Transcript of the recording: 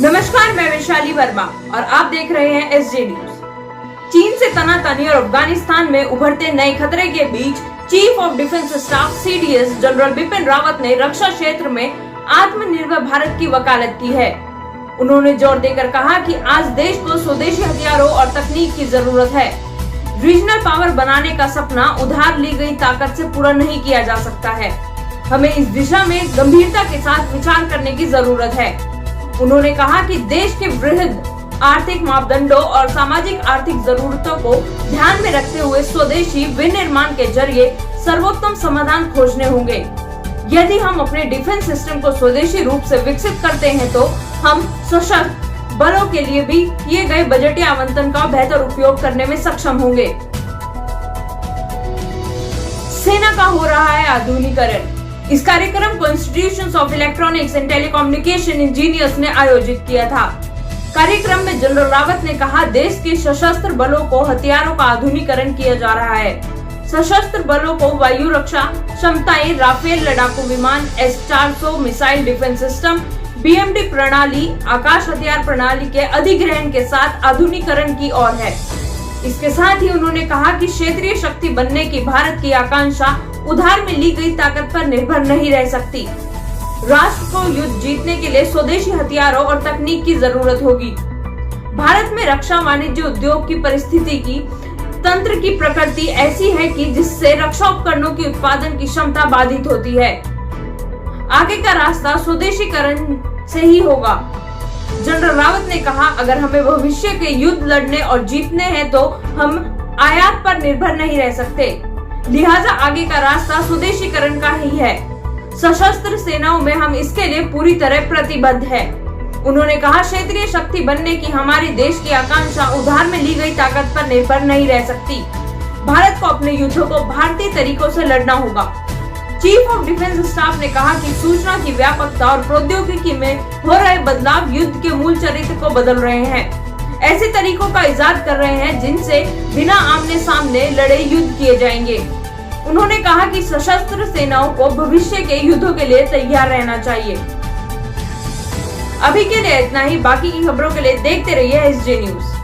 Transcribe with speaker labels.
Speaker 1: नमस्कार, मैं वैशाली वर्मा और आप देख रहे हैं एसजे न्यूज। चीन से तनातनी और अफगानिस्तान में उभरते नए खतरे के बीच chief of defence staff CDS general Bipin Rawat ने रक्षा क्षेत्र में आत्मनिर्भर भारत की वकालत की है। उन्होंने जोर देकर कहा कि आज देश को स्वदेशी हथियारों और तकनीक की जरूरत है। रीजनल पावर बनाने का सपना उधार ली गई ताकत से पूरा नहीं किया जा सकता है। हमें इस दिशा में गंभीरता के साथ विचार करने की जरूरत है। उन्होंने कहा कि देश के वृहद आर्थिक मापदंडों और सामाजिक आर्थिक जरूरतों को ध्यान में रखते हुए स्वदेशी विनिर्माण के जरिए सर्वोत्तम समाधान खोजने होंगे। यदि हम अपने डिफेंस सिस्टम को स्वदेशी रूप से विकसित करते हैं तो हम सशस्त्र बलों के लिए भी किए गए बजटीय आवंटन का बेहतर उपयोग करने में सक्षम होंगे। सेना का हो रहा है आधुनिकीकरण। इस कार्यक्रम को institution of electronics and telecommunication engineers ने आयोजित किया था। कार्यक्रम में जनरल रावत ने कहा, देश के सशस्त्र बलों को हथियारों का आधुनिकीकरण किया जा रहा है। सशस्त्र बलों को वायु रक्षा क्षमताएं, राफेल लड़ाकू विमान, S-400 missile defence system, BMD प्रणाली, आकाश हथियार प्रणाली के अधिग्रहण के साथ आधुनिकीकरण की ओर है। इसके साथ ही उन्होंने कहा कि क्षेत्रीय शक्ति बनने की भारत की आकांक्षा उधार में ली गई ताकत पर निर्भर नहीं रह सकती। राष्ट्र को युद्ध जीतने के लिए स्वदेशी हथियारों और तकनीक की जरूरत होगी। भारत में रक्षा वाणिज्य उद्योग की परिस्थिति की तंत्र की प्रकृति ऐसी है कि जिससे रक्षा उपकरणों की उत्पादन की क्षमता बाधित होती है। आगे का रास्ता स्वदेशीकरण से ही होगा। जनरल रावत ने कहा, अगर हमें भविष्य के युद्ध लड़ने और जीतने हैं तो हम आयात पर निर्भर नहीं रह सकते। लिहाजा आगे का रास्ता स्वदेशीकरण का ही है। सशस्त्र सेनाओं में हम इसके लिए पूरी तरह प्रतिबद्ध हैं। उन्होंने कहा, क्षेत्रीय शक्ति बनने की हमारी देश की आकांक्षा उधार में ली गई ताकत पर निर्भर नहीं रह सकती। भारत को अपने युद्धों को भारतीय तरीकों से लड़ना होगा। चीफ ऑफ डिफेंस स्टाफ ने कहा कि सूचना की व्यापकता और प्रौद्योगिकी में हो रहे बदलाव युद्ध के मूल चरित्र को बदल रहे हैं। ऐसे तरीकों का इजाद कर रहे हैं जिनसे बिना आमने सामने लड़े युद्ध किए जाएंगे। उन्होंने कहा कि सशस्त्र सेनाओं को भविष्य के युद्धों के लिए तैयार रहना चाहिए। अभी के लिए इतना ही। बाकी की खबरों के लिए देखते रहिए एसजे न्यूज।